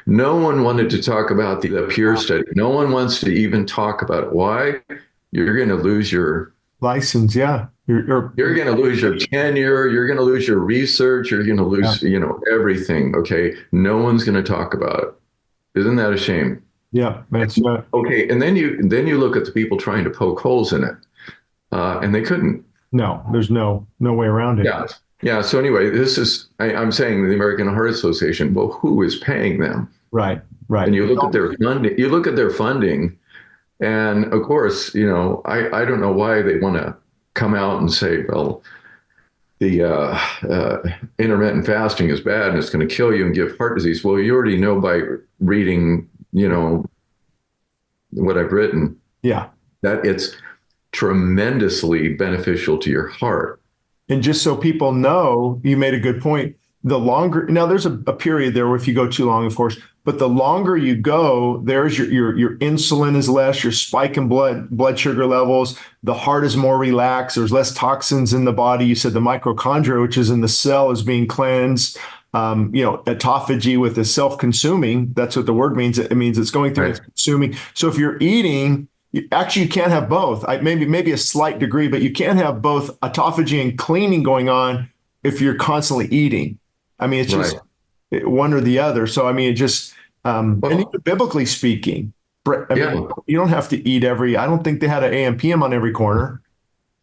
No one wanted to talk about the Pure study. No one wants to even talk about it. Why? You're going to lose your License, yeah. you're going to lose your tenure. You're going to lose your research. You're going to Yeah, lose, everything. Okay. No one's going to talk about it. Isn't that a shame? yeah, that's Okay. And then you look at the people trying to poke holes in it, and they couldn't. no, there's no way around it. Yeah. Yeah. So anyway, I'm saying the American Heart Association. Well, who is paying them? Right, right. And you look at their funding. You look at their funding, and of course, I don't know why they want to come out and say, well, the intermittent fasting is bad and it's going to kill you and give heart disease. Well, you already know by reading, what I've written, Yeah. that it's tremendously beneficial to your heart. And just so people know, you made a good point. The longer now, there's a period there where if you go too long, of course, but the longer you go, there's your insulin is less, your spike in blood sugar levels, the heart is more relaxed, there's less toxins in the body. You said the mitochondria, which is in the cell, is being cleansed. Autophagy with the self-consuming, that's what the word means. It means it's going through and Right. it's consuming. So if you're eating, actually, you can't have both. Maybe a slight degree, but you can't have both autophagy and cleaning going on if you're constantly eating. I mean, it's just Right. one or the other. So I mean, it just and even Well, biblically speaking, I mean, yeah. you don't have to eat every. I don't think they had an AM/PM on every corner.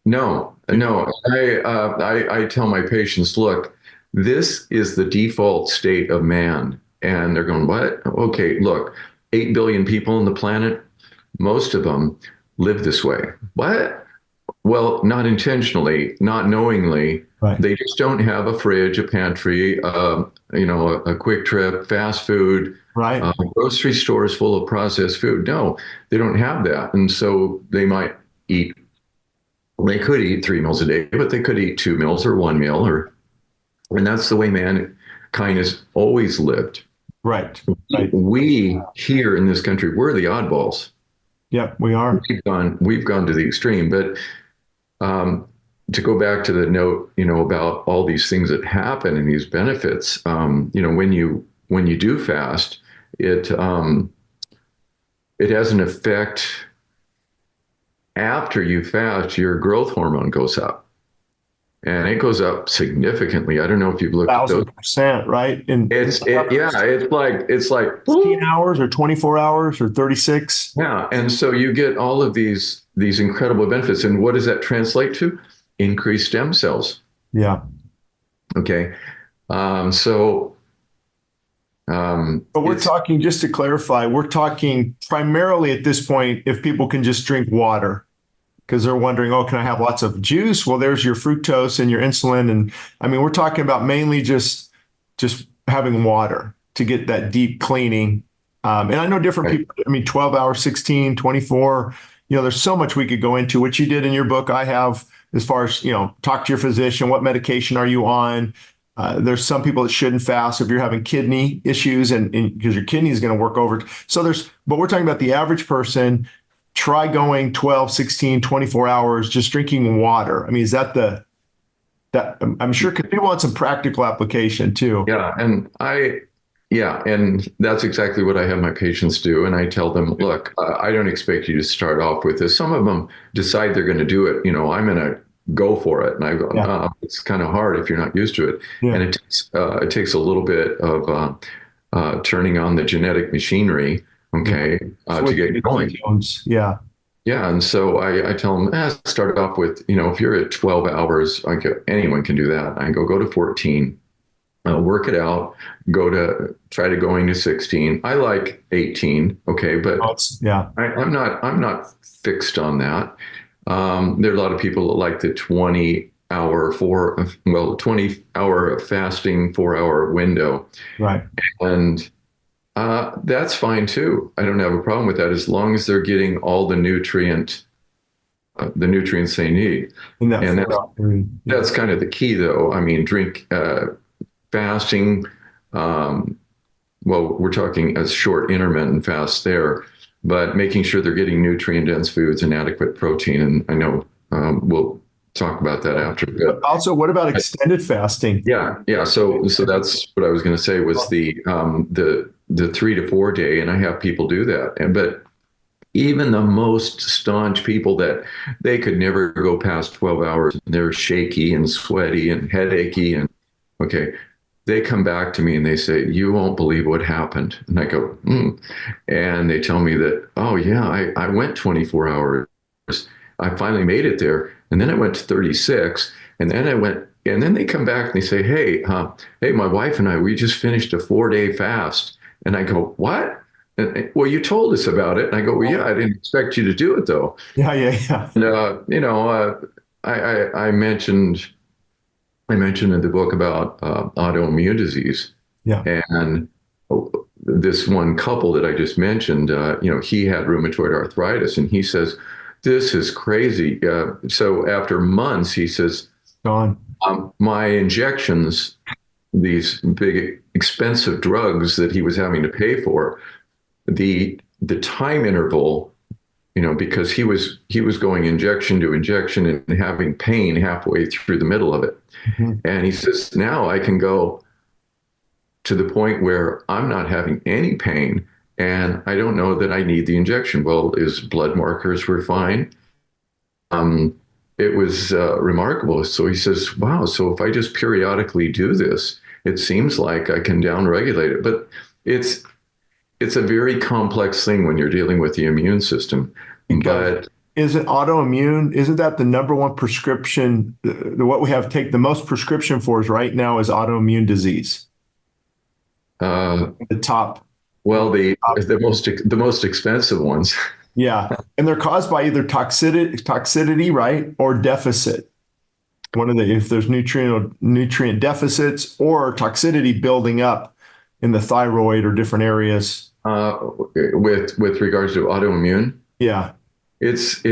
No, no. I tell my patients, look, this is the default state of man. And they're going, what? Okay, look, 8 billion people on the planet, most of them live this way. What? Well, not intentionally, not knowingly. Right. They just don't have a fridge, a pantry, a quick trip, fast food, Right. grocery stores full of processed food. No, they don't have that. And so eat they could eat 3 meals a day, but they could eat 2 meals or 1 meal, and that's the way mankind has always lived. Right. Right. We here in this country, we're the oddballs. Yeah, we are. We've gone to the extreme. But to go back to the note, about all these things that happen and these benefits, when you do fast, it has an effect. After you fast, your growth hormone goes up, and it goes up significantly. I don't know if you've looked at those. 1,000%, right? Yeah, it's like 16 hours or 24 hours or 36. yeah, and so you get all of these incredible benefits. And what does that translate to? Increased stem cells. Yeah. Okay, so But we're it's talking, just to clarify, we're talking primarily at this point if people can just drink water because they're wondering, oh, can I have lots of juice? Well, there's your fructose and your insulin. And I mean, we're talking about mainly just having water to get that deep cleaning. And I know different right. people, I mean, 12 hours, 16, 24, there's so much we could go into, which you did in your book. I have, as far as, talk to your physician, what medication are you on? There's some people that shouldn't fast if you're having kidney issues and because your kidney is going to work over. So but we're talking about the average person. Try going 12, 16, 24 hours, just drinking water. I mean, is that I'm sure because people want some practical application too. Yeah, and that's exactly what I have my patients do. And I tell them, look, I don't expect you to start off with this. Some of them decide they're going to do it. I'm going to go for it. And I go, Yeah. no, it's kind of hard if you're not used to it. Yeah. And it takes a little bit of turning on the genetic machinery, okay, to get going. Yeah. Yeah, and so I tell them, start off with, if you're at 12 hours, anyone can do that. I go to 14, work it out, try to going to 16. I like 18, okay, but Yeah. I'm not fixed on that. There are a lot of people that like the 20-hour fasting, 4-hour window. Right. And that's fine too. I don't have a problem with that as long as they're getting all the nutrients they need. In that And 4 hour period. Yeah. that's kind of the key, though. I mean, fasting. Well, we're talking a short intermittent fast there, but making sure they're getting nutrient-dense foods and adequate protein. And I know we'll talk about that after. But also, what about extended fasting? Yeah. So that's what I was going to say was the the 3 to 4 day, and I have people do that. But even the most staunch people that they could never go past 12 hours, they're shaky and sweaty and headachy. And okay, they come back to me and they say, "You won't believe what happened." And I go, "Hmm." And they tell me that, "Oh, yeah, I went 24 hours. I finally made it there. And then I went to 36. And then I went, and then they come back and they say, hey, my wife and I, we just finished a 4 day fast." And I go, "What?" And, "Well, you told us about it." And I go, "Well, yeah, I didn't expect you to do it though." Yeah, yeah, yeah. And, I mentioned, in the book about autoimmune disease, Yeah. and this one couple that I just mentioned, he had rheumatoid arthritis, and he says, "This is crazy." So after months, he says, Gone. "My injections, these big expensive drugs that he was having to pay for, the time interval, because he was going injection to injection and having pain halfway through the middle of it." Mhm. And he says, "Now I can go to the point where I'm not having any pain, and I don't know that I need the injection." Well, his blood markers were fine. Um, it was remarkable. So he says, "Wow, so if I just periodically do this, it seems like I can downregulate it." But it's it's a very complex thing when you're dealing with the immune system. Because But isn't autoimmune, isn't that the number one prescription? What we have take the most prescription for is right now is autoimmune disease. uh, The top, well, top. the most expensive ones. Yeah. And they're caused by either toxicity, right? Or deficit. One of the, if there's nutrient deficits or toxicity building up in the thyroid or different areas. uh, with regards to autoimmune, Yeah. it's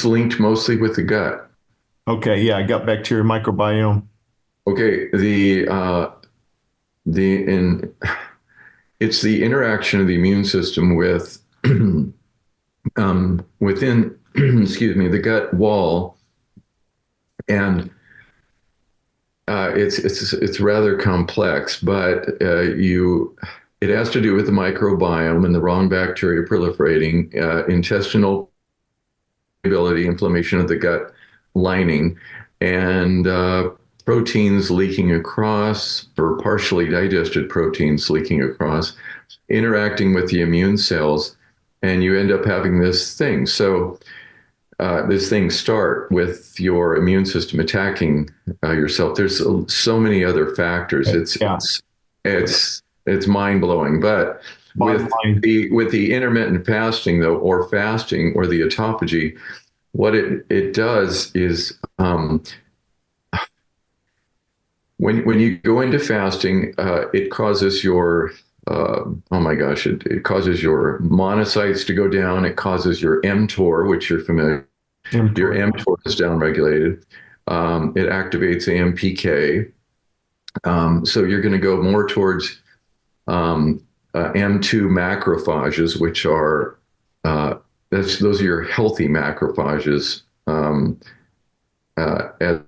linked mostly with the gut. Okay. Yeah. Gut bacteria microbiome. Okay, the in it's the interaction of the immune system with within excuse me, the gut wall, and it's rather complex, but it has to do with the microbiome and the wrong bacteria proliferating, intestinal ability, inflammation of the gut lining, and proteins leaking across, or partially digested proteins leaking across, interacting with the immune cells, and you end up having this thing. So this thing start with your immune system attacking yourself. There's so many other factors. Okay. It's Yeah. it's it's mind blowing. But Bottom line. with the intermittent fasting though, or fasting, or the autophagy, what it does is when you go into fasting, it causes your oh my gosh, it causes your monocytes to go down. It causes your mTOR, which you're familiar. Your mTOR. mTOR is downregulated. It activates AMPK. So you're going to go more towards M2 macrophages, which are those are your healthy macrophages, as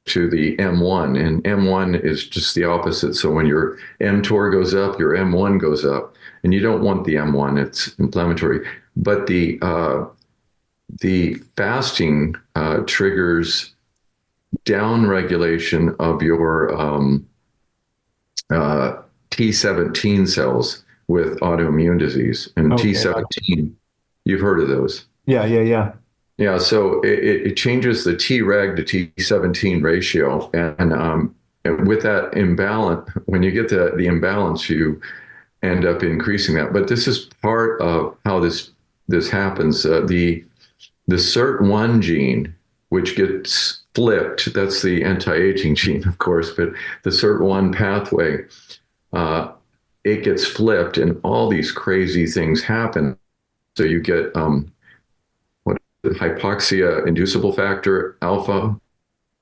to the M1, and M1 is just the opposite. So when your mTOR goes up, your M1 goes up, and you don't want the M1; it's inflammatory. But the fasting triggers downregulation of your T17 cells with autoimmune disease. And Okay. T17, you've heard of those. Yeah. Yeah. Yeah. Yeah, so it changes the Treg to T17 ratio. And with that imbalance, when you get the imbalance, you end up increasing that. But this is part of how this happens. The SIRT1 gene, which gets flipped, that's the anti-aging gene, of course, but the SIRT1 pathway, it gets flipped, and all these crazy things happen. So you get hypoxia inducible factor alpha,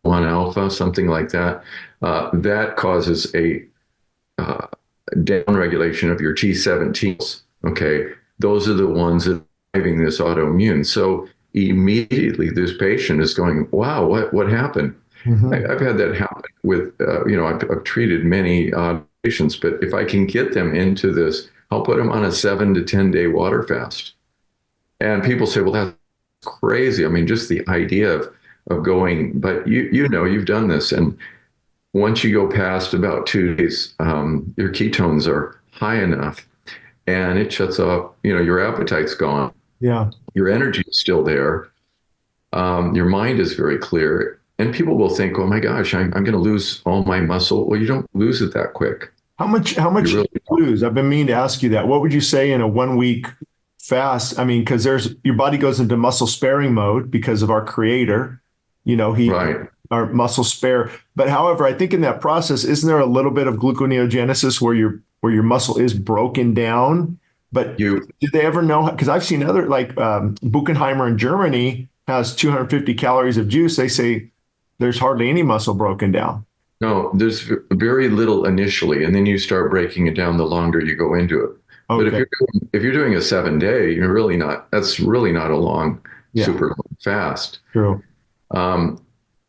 1 alpha, something like that. That causes a downregulation of your T17s. Okay, those are the ones that are driving this autoimmune. So immediately this patient is going, "Wow, what happened?" I've had that happen with, I've treated many patients, but if I can get them into this I'll put them on a 7 to 10 day water fast. And people say, well, that's crazy. I mean, just the idea of going, but you've done this. And once you go past about 2 days, your ketones are high enough and it shuts off, your appetite's gone. Yeah. Your energy is still there. Your mind is very clear. And people will think, oh my gosh, I'm going to lose all my muscle. Well, you don't lose it that quick. How much You do really you don't. lose? I've been meaning to ask you that. What would you say in a 1 week fast? I mean, because there's your body goes into muscle sparing mode because of our creator. He Right. our muscle spare. But however, I think in that process, isn't there a little bit of gluconeogenesis where your muscle is broken down? But You, did they ever know? Because I've seen other like Buchenheimer in Germany has 250 calories of juice. They say there's hardly any muscle broken down. no, there's very little initially, and then you start breaking it down the longer you go into it. But Okay. if you're doing a 7 day, you're really not. That's really not a long, Yeah. super long fast. True. Um,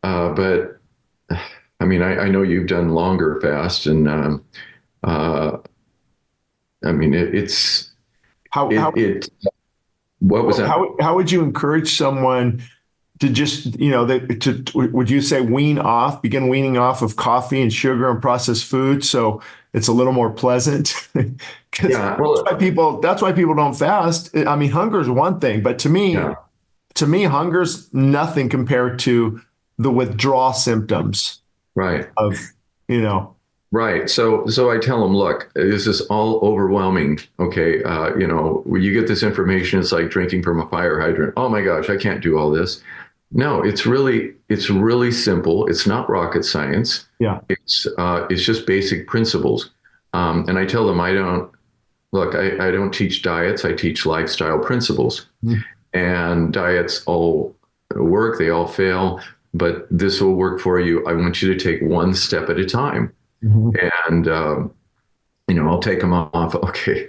but I mean, I know you've done longer fast, and uh, I mean, How how it. What was that? how would you encourage someone to just, would you say begin weaning off of coffee and sugar and processed food so it's a little more pleasant? Because Yeah, well, that's why people don't fast. I mean, hunger is one thing, but yeah, to me, hunger's nothing compared to the withdrawal symptoms right. of, you know, Right. So I tell them, look, this is all overwhelming. Okay. When you get this information, it's like drinking from a fire hydrant. Oh my gosh, I can't do all this. No, it's really simple. It's not rocket science. yeah. It's just basic principles. And I tell them, I don't teach diets. I teach lifestyle principles. Mhm. And diets all work. They all fail, but this will work for you. I want you to take one step at a time. Mhm. And I'll take them off. Okay,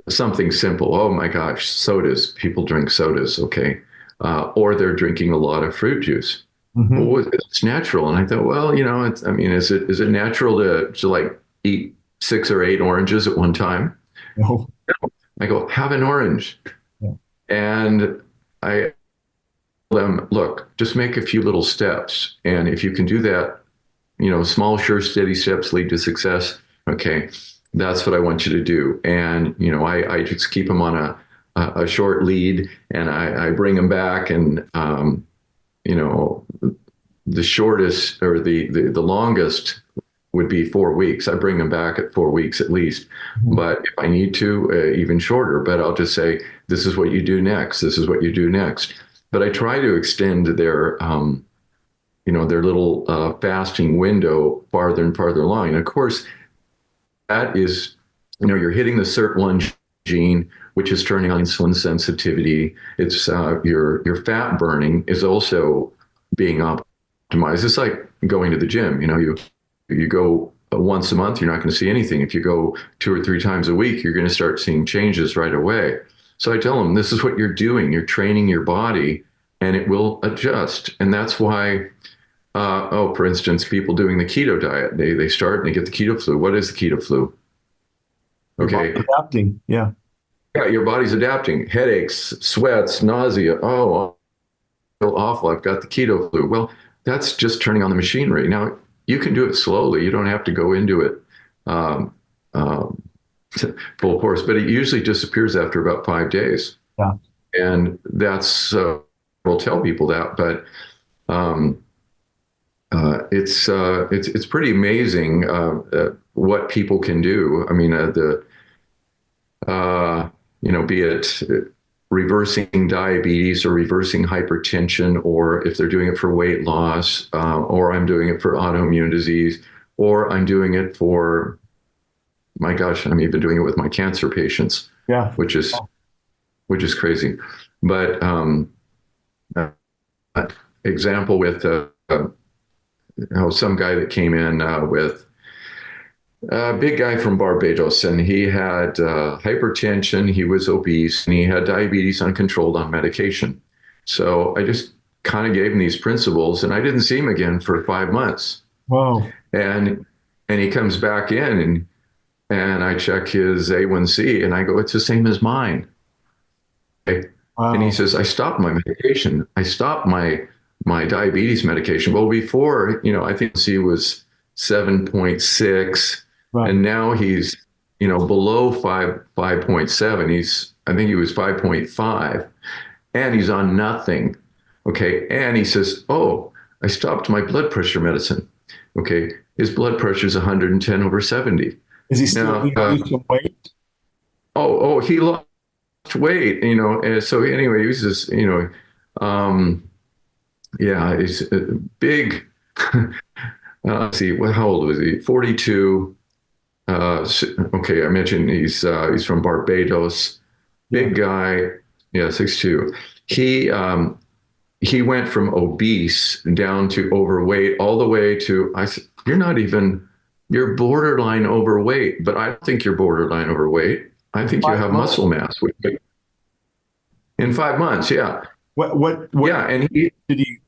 something simple. Oh my gosh, sodas. People drink sodas. Okay, or they're drinking a lot of fruit juice. Mhm. Well, it's natural. And I thought, well, I mean, is it natural to like eat 6 or 8 oranges at one time? No. I go, have an orange, Yeah. and I tell them, look, just make a few little steps, and if you can do that, small, sure, steady steps lead to success. Okay, that's what I want you to do. And I just keep them on a short lead, and I bring them back, and you know, the shortest or the longest would be 4 weeks. I bring them back at 4 weeks at least. Mhm. But if I need to, even shorter. But I'll just say, this is what you do next. This is what you do next. But I try to extend their little fasting window farther and farther along. And of course, that is, you're hitting the SIRT1 gene, which is turning on insulin sensitivity. It's your fat burning is also being optimized. It's like going to the gym. You go once a month, you're not going to see anything. If you go 2 or 3 times a week, you're going to start seeing changes right away. So I tell them, this is what you're doing. You're training your body, and it will adjust. And that's why. For instance, people doing the keto diet, they start and they get the keto flu. What is the keto flu? Your body Okay. adapting. Yeah. Yeah, your body's adapting. Headaches, sweats, nausea. Oh, I feel awful. I've got the keto flu. Well, that's just turning on the machinery. Now, you can do it slowly. You don't have to go into it um, um, full force, but it usually disappears after about 5 days. Yeah. And we'll tell people that, but um, it's pretty amazing what people can do. I mean, be it reversing diabetes or reversing hypertension, or if they're doing it for weight loss, or I'm doing it for autoimmune disease, or I'm doing it for, my gosh, I'm even doing it with my cancer patients, Yeah. which is crazy. But uh, example with some guy that came in with a big guy from Barbados, and he had hypertension, he was obese, and he had diabetes uncontrolled on medication. So I just kind of gave him these principles, and I didn't see him again for 5 months. Wow. And he comes back in, and and I check his A1C, and I go, it's the same as mine. Okay. And he Wow. says, I stopped my medication. I stopped my diabetes medication. Well, before, I think C was 7.6, Right. and now he's, below 5.7. I think he was 5.5, and he's on nothing. Okay. And he says, oh, I stopped my blood pressure medicine. Okay. His blood pressure is 110 over 70. Is he still, Now, lose some weight? he lost weight, and so anyway, he was just, um, yeah, he's big. Let's see, how old was he? 42. Okay, I mentioned he's from Barbados. Yeah. Big guy. Yeah, 6'2". He went from obese down to overweight all the way to, I said, you're borderline overweight, but I don't think you're borderline overweight. I think you 5 have months. muscle mass in 5 months. Yeah. What Yeah. And he, did you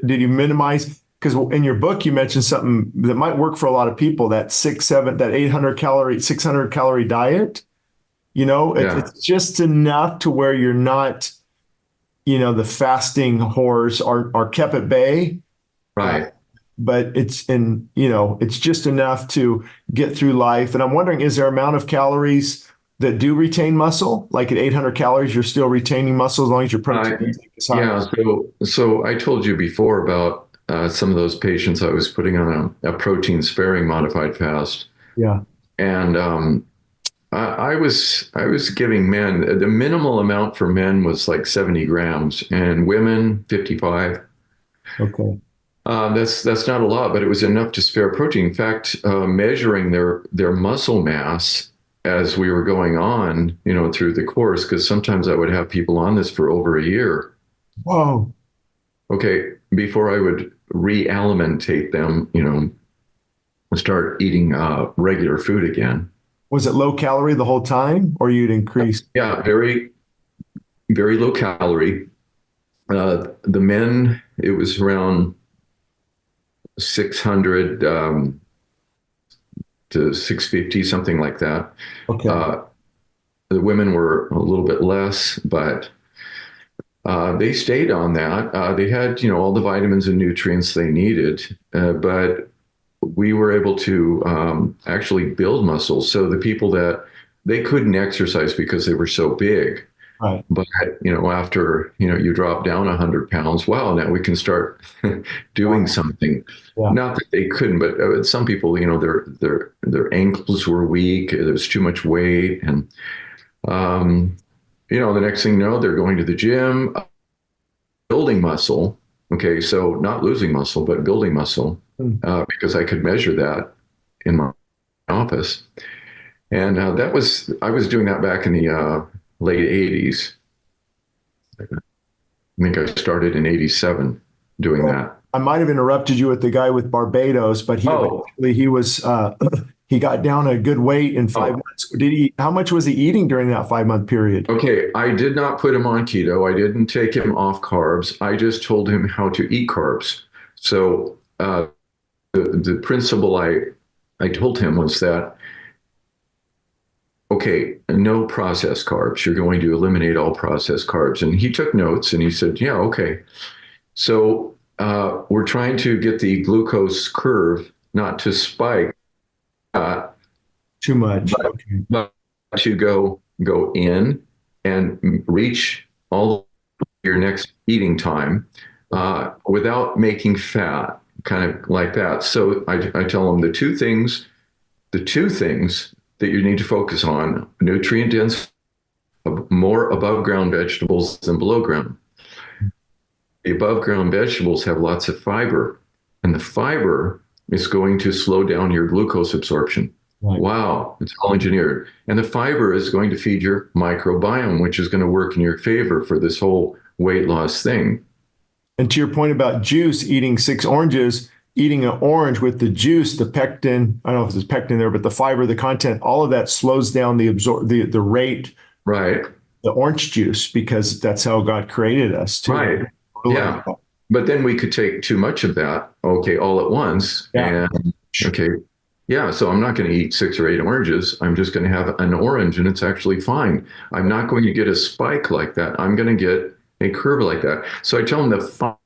did you minimize? Because in your book you mentioned something that might work for a lot of people, that 600 calorie diet. yeah, It's just enough to where you're not, the fasting horrors are kept at bay. Uh, right. but it's just enough to get through life. And I'm wondering, is there amount of calories that do retain muscle? Like at 800 calories, you're still retaining muscle as long as your Uh, protein intake is high. yeah. So I told you before about some of those patients I was putting on a protein sparing modified fast. Yeah. And I was giving men, the minimal amount for men was like 70 grams, and women 55. Okay. That's not a lot, but it was enough to spare protein. In fact, measuring their muscle mass as we were going on, through the course, because sometimes I would have people on this for over a year. Whoa. Okay, before I would realimentate them, start eating regular food again. Was it low calorie the whole time, or you'd increase? Yeah, very, very low calorie. The men, it was around 600 to 650, something like that. Okay. Uh, the women were a little bit less, but they stayed on that. They had, all the vitamins and nutrients they needed, but we were able to actually build muscles. So the people that they couldn't exercise because they were so big, Right. but after you drop down 100 pounds, wow, now we can start doing Wow. something. Yeah. Not that they couldn't, but some people, their ankles were weak. There was too much weight, and um, the next thing you know, they're going to the gym, building muscle. Okay, so not losing muscle, but building muscle, Hmm. because I could measure that in my office. And I was doing that back in the late 80s. I think I started in 87 doing Well, that. I might have interrupted you with the guy with Barbados, but Oh, he was he got down a good weight in five oh, months. How much was he eating during that 5 month period? okay. I did not put him on keto. I didn't take him off carbs. I just told him how to eat carbs. So the principle I told him was that, okay, no processed carbs. You're going to eliminate all processed carbs. And he took notes and he said, yeah, okay. So we're trying to get the glucose curve not to spike, uh, Too much. but, Okay. but to go in and reach all your next eating time without making fat, kind of like that. So I tell them the two things that you need to focus on: nutrient dense, more above ground vegetables than below ground. The above ground vegetables have lots of fiber, and the fiber is going to slow down your glucose absorption. Right. Wow, it's all engineered. And the fiber is going to feed your microbiome, which is going to work in your favor for this whole weight loss thing. And to your point about juice, eating 6 oranges, eating an orange with the juice, the pectin, I don't know if there's pectin there, but the fiber, the content, all of that slows down the rate, Right, the orange juice, because that's how God created us to right. really. Yeah. But then we could take too much of that, okay, all at once. Yeah. And okay, Yeah, so I'm not going to eat 6 or 8 oranges. I'm just going to have an orange and it's actually fine. I'm not going to get a spike like that. I'm going to get a curve like that. So I tell them the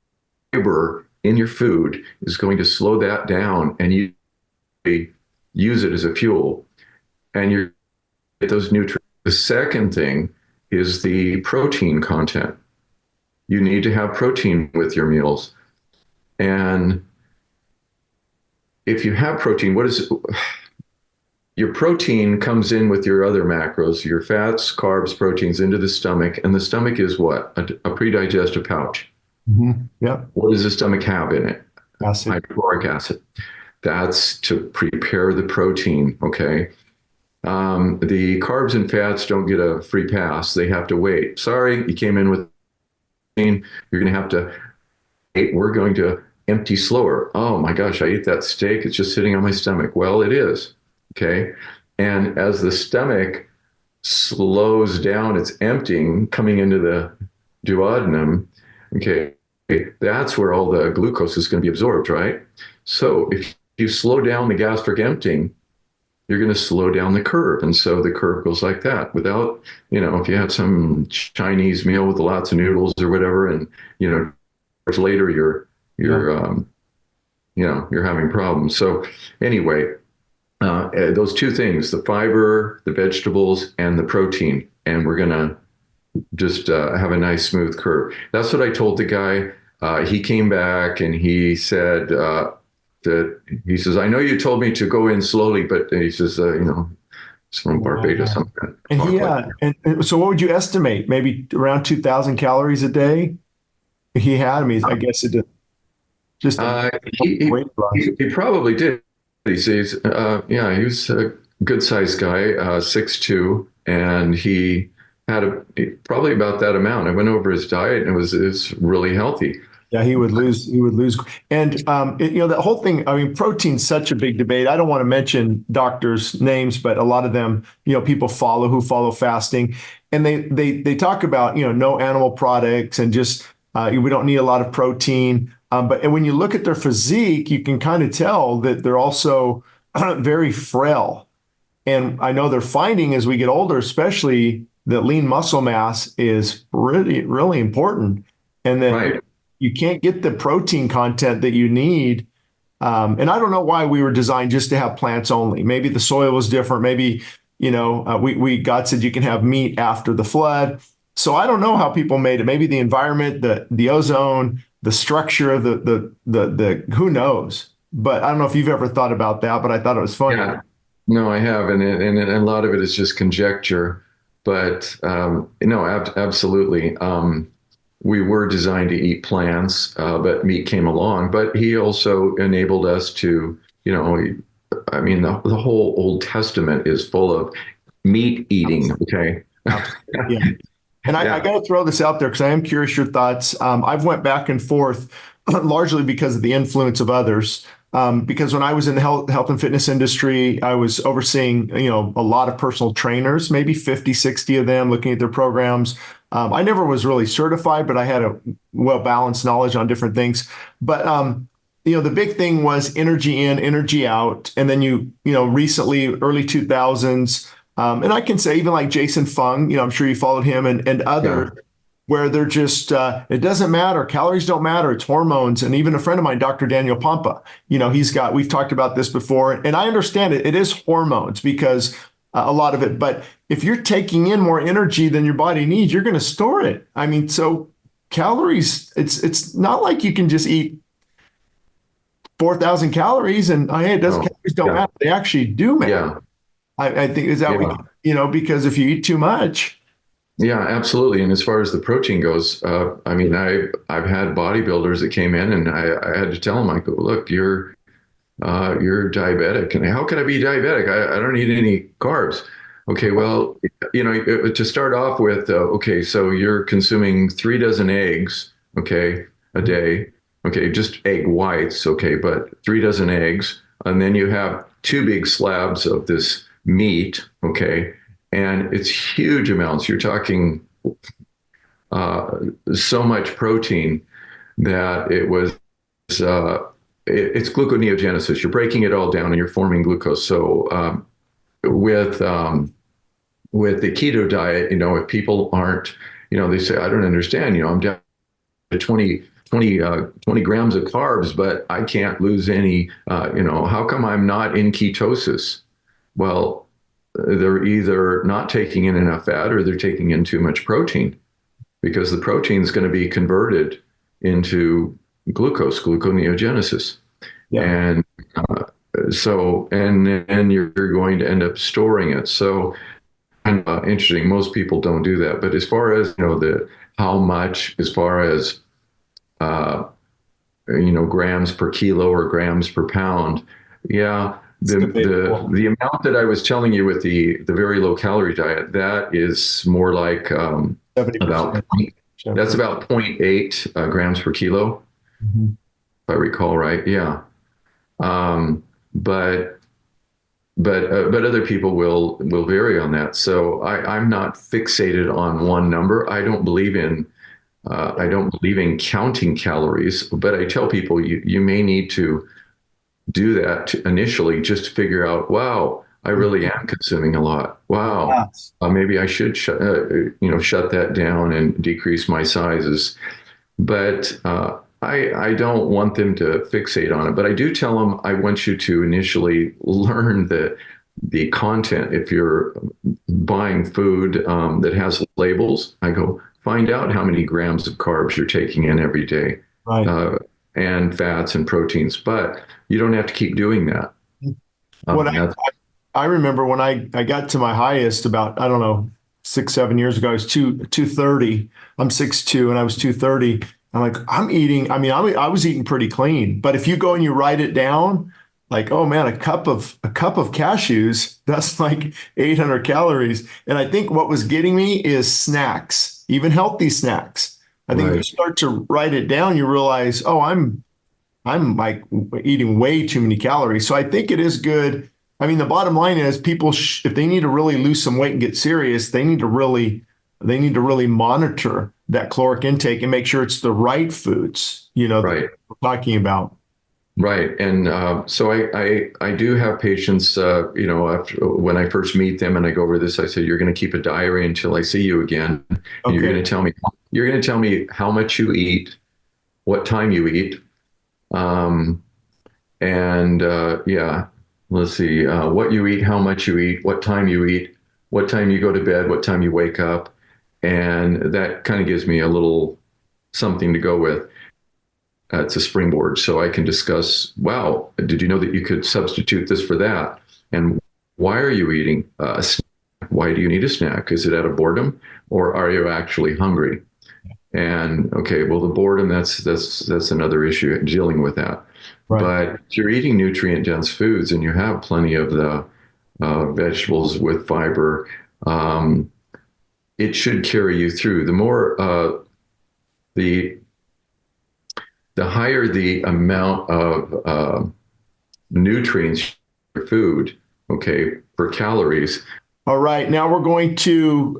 fiber in your food is going to slow that down and you use it as a fuel and you get those nutrients. The second thing is the protein content. You need to have protein with your meals. And if you have protein, what is it? Your protein comes in with your other macros, your fats, carbs, proteins into the stomach. And the stomach is what? A pre-digested pouch. Yep. What does the stomach have in it? Acid. Hydrochloric acid. That's to prepare the protein. Okay. The carbs and fats don't get a free pass. They have to wait. Sorry, you came in with protein. You're going to have to wait. We're going to empty slower. Oh my gosh, I ate that steak. It's just sitting on my stomach. Well, it is. Okay. And as the stomach slows down its emptying coming into the duodenum, okay, that's where all the glucose is going to be absorbed, right? So if you slow down the gastric emptying, you're going to slow down the curve. And so the curve goes like that without, if you have some Chinese meal with lots of noodles or whatever, and, later you're having problems. So anyway, those two things, the fiber, the vegetables, and the protein. And we're going to just have a nice smooth curve. That's what I told the guy. He came back and he said that he says, I know you told me to go in slowly, but he says, it's from Barbados. Wow. And and so what would you estimate? Maybe around 2,000 calories a day he had? I mean, I guess it just weight loss. He probably did. He says, yeah, he was a good sized guy, 6'2", and he had probably about that amount. I went over his diet and it was really healthy. Yeah, he would lose. And the whole thing. I mean, protein's such a big debate. I don't want to mention doctors' names, but a lot of them, people who follow fasting, and they talk about no animal products and just we don't need a lot of protein. But when you look at their physique, you can kind of tell that they're also very frail. And I know they're finding as we get older, especially that lean muscle mass is really, really important, and that Right. you can't get the protein content that you need. And I don't know why we were designed just to have plants only. Maybe the soil was different. Maybe, God said you can have meat after the flood. So I don't know how people made it. Maybe the environment, the ozone, the structure of the who knows? But I don't know if you've ever thought about that, but I thought it was funny. Yeah. No, I have, and a lot of it is just conjecture. But no, absolutely. We were designed to eat plants, but meat came along. But he also enabled us to, I mean, the whole Old Testament is full of meat eating. Okay. Yeah. And I got to throw this out there because I am curious your thoughts. I've went back and forth largely because of the influence of others. Because when I was in the health and fitness industry, I was overseeing, a lot of personal trainers, maybe 50, 60 of them, looking at their programs. I never was really certified, but I had a well-balanced knowledge on different things. But, the big thing was energy in, energy out. And then recently, early 2000s, and I can say even like Jason Fung, I'm sure you followed him and others. Yeah. Where they're just, it doesn't matter. Calories don't matter. It's hormones. And even a friend of mine, Dr. Daniel Pompa, we've talked about this before. And I understand it. It is hormones because a lot of it. But if you're taking in more energy than your body needs, you're going to store it. I mean, so calories, it's not like you can just eat 4,000 calories and hey, calories don't matter. They actually do matter. Yeah. I think is that because if you eat too much. Yeah, absolutely. And as far as the protein goes, I mean, I've had bodybuilders that came in, and I had to tell them, I go, look, you're diabetic, and how can I be diabetic? I don't eat any carbs. Okay, well, to start off with, okay, so you're consuming 3 dozen eggs, okay, a day, okay, just egg whites, okay, but 3 dozen eggs, and then you have 2 big slabs of this meat, okay. And it's huge amounts. You're talking so much protein that it was it's gluconeogenesis. You're breaking it all down and you're forming glucose. So with with the keto diet, if people aren't, they say, I don't understand, I'm down to 20 grams of carbs, but I can't lose any, how come I'm not in ketosis? Well, they're either not taking in enough fat or they're taking in too much protein, because the protein is going to be converted into gluconeogenesis. Yeah. And and you're going to end up storing it. So interesting. Most people don't do that. But as far as, the how much, as far as, grams per kilo or grams per pound, yeah, the amount that I was telling you with the very low calorie diet, that is more like about that's about 0.8 grams per kilo, if I recall right. Yeah. But other people will vary on that. So I'm not fixated on one number. I don't believe in counting calories, but I tell people you may need to do that initially, just to figure out, wow, I really am consuming a lot. Wow, maybe I should shut that down and decrease my sizes. But I don't want them to fixate on it. But I do tell them, I want you to initially learn the content. If you're buying food that has labels, I go, find out how many grams of carbs you're taking in every day, right. And fats and proteins. But you don't have to keep doing that. I remember when I got to my highest about, I don't know, 6-7 years ago, I was 230. I'm 6'2", and I was 230. I'm like, I'm eating. I mean, I was eating pretty clean. But if you go and you write it down, like, oh man, a cup of cashews, that's like 800 calories. And I think what was getting me is snacks, even healthy snacks. I think if you start to write it down, you realize, oh, I'm like eating way too many calories. So I think it is good. I mean, the bottom line is people, if they need to really lose some weight and get serious, they need to really monitor that caloric intake and make sure it's the right foods, that we're talking about. Right. And so I do have patients, after, when I first meet them and I go over this, I said, you're going to keep a diary until I see you again. And you're going to tell me how much you eat, what time you eat. Let's see, what you eat, how much you eat, what time you eat, what time you go to bed, what time you wake up. And that kind of gives me a little something to go with. It's a springboard. So I can discuss, wow, did you know that you could substitute this for that? And why are you eating a snack? Why do you need a snack? Is it out of boredom, or are you actually hungry? And okay, well, the boredom, that's another issue, dealing with that. Right. But if you're eating nutrient dense foods and you have plenty of the vegetables with fiber, it should carry you through. The more the higher the amount of nutrients in your food, okay, per calories. All right, now we're going to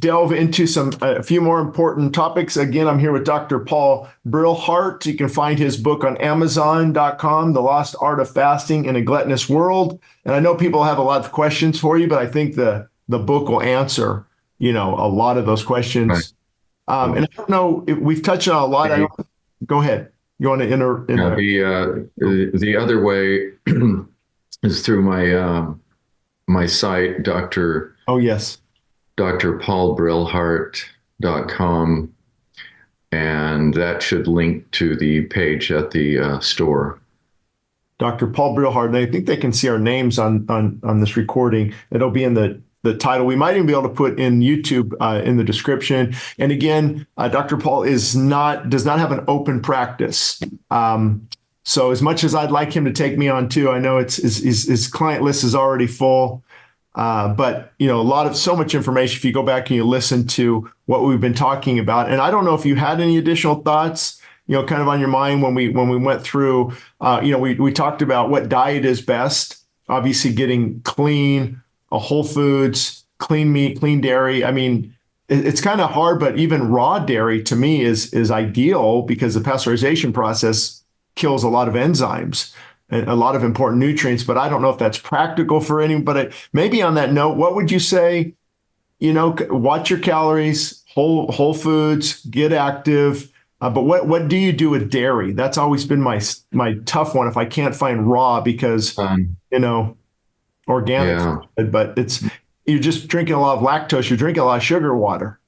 delve into a few more important topics. Again, I'm here with Dr. Paul Brillhart. You can find his book on Amazon.com, The Lost Art of Fasting in a Gluttonous World. And I know people have a lot of questions for you, but I think the book will answer, a lot of those questions. Right. And I don't know, we've touched on a lot. Go ahead. You want to enter? The other way is through my site, Dr. Oh, yes. drpaulbrillhart.com. And that should link to the page at the store. Dr. Paul Brillhart. And I think they can see our names on this recording. It'll be in the title. We might even be able to put in YouTube in the description. And again, Dr. Paul does not have an open practice. So as much as I'd like him to take me on too, I know his client list is already full. But so much information if you go back and you listen to what we've been talking about. And I don't know if you had any additional thoughts, kind of on your mind when we went through, we talked about what diet is best, obviously getting clean, whole foods, clean meat, clean dairy. I mean, it's kind of hard, but even raw dairy to me is ideal because the pasteurization process kills a lot of enzymes and a lot of important nutrients, but I don't know if that's practical for anybody. Maybe on that note, what would you say? Watch your calories, whole foods, get active. But what do you do with dairy? That's always been my tough one if I can't find raw because, organic, Yeah. but you're just drinking a lot of lactose. You're drinking a lot of sugar water.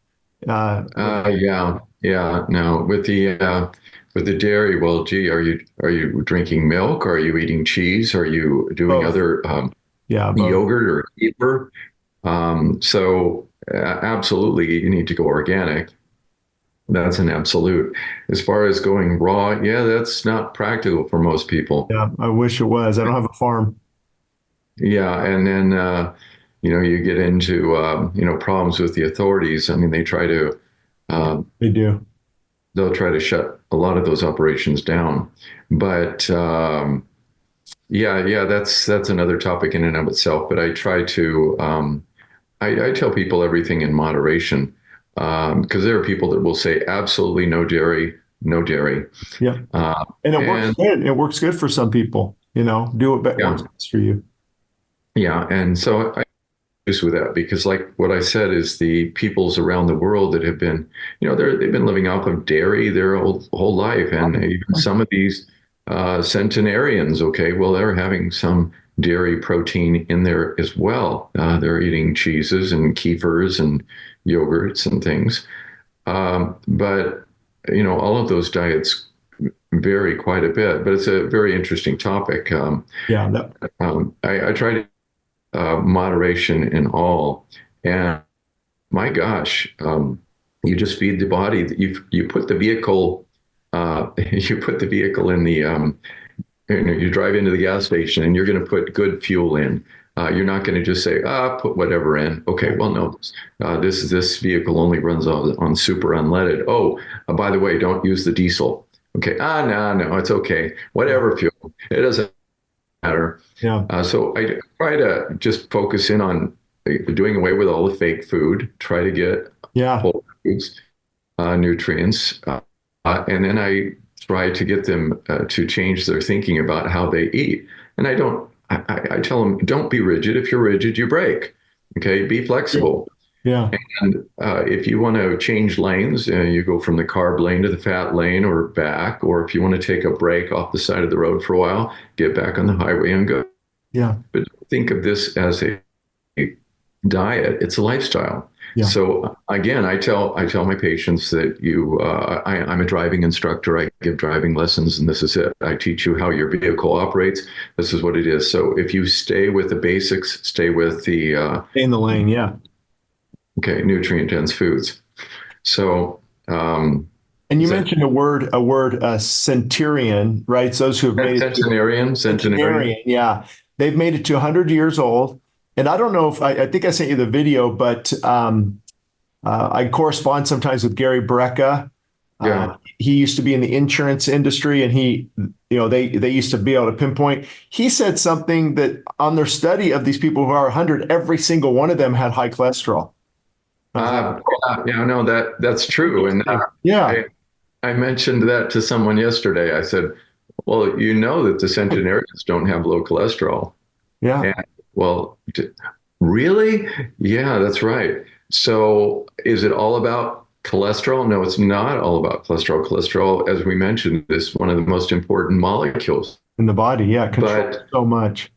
Yeah. No, with the dairy, well, gee, are you drinking milk? Are you eating cheese? Are you doing Both. other Both. yogurt or kefir? So absolutely, you need to go organic. That's an absolute. As far as going raw, yeah, that's not practical for most people. Yeah, I wish it was. I don't have a farm. Yeah, and then you get into problems with the authorities. I mean, They do. they'll try to shut a lot of those operations down. But yeah, that's another topic in and of itself. But I try to I tell people everything in moderation because there are people that will say absolutely no dairy, no dairy. Yeah. And it works good. It works good for some people, do what Yeah, works best for you. yeah, and so I use with that because, like what I said, is the peoples around the world that have been, they've been living off of dairy their whole life, and even some of these centenarians, okay, well, they're having some dairy protein in there as well. They're eating cheeses and kefirs and yogurts and things, but all of those diets vary quite a bit. But it's a very interesting topic. Yeah. I try to moderation in all. And my gosh, you just feed the body. You put the vehicle, you put the vehicle in the, you drive into the gas station and you're going to put good fuel in. You're not going to just say, put whatever in. Okay, well, no, this vehicle only runs on super unleaded. Oh, by the way, don't use the diesel. Okay, no, it's okay. Whatever fuel, it doesn't matter. Yeah. So I try to just focus in on doing away with all the fake food, try to get whole foods, nutrients, and then I try to get them to change their thinking about how they eat. And I tell them, don't be rigid. If you're rigid, you break. Okay, be flexible. Yeah. And if you want to change lanes, you go from the carb lane to the fat lane or back. Or if you want to take a break off the side of the road for a while, get back on the highway and go. Yeah. But think of this as a diet. It's a lifestyle. Yeah. So again, I tell my patients that I'm a driving instructor. I give driving lessons, and this is it. I teach you how your vehicle operates. This is what it is. So if you stay with the basics, stay with the stay in the lane. Yeah. Okay, nutrient dense foods. So, and you mentioned a word, centurion, right? So those who have made centenarian. Yeah, they've made it to 100 years old. And I don't know if I think I sent you the video, but I correspond sometimes with Gary Brecka. Yeah. He used to be in the insurance industry, and they used to be able to pinpoint. He said something that on their study of these people who are 100, every single one of them had high cholesterol. No, that's true. And I mentioned that to someone yesterday. I said, well, that the centenarians don't have low cholesterol. Yeah. And, well, really? Yeah, that's right. So is it all about cholesterol? No, it's not all about cholesterol. Cholesterol, as we mentioned, is one of the most important molecules in the body. Yeah, controls so much.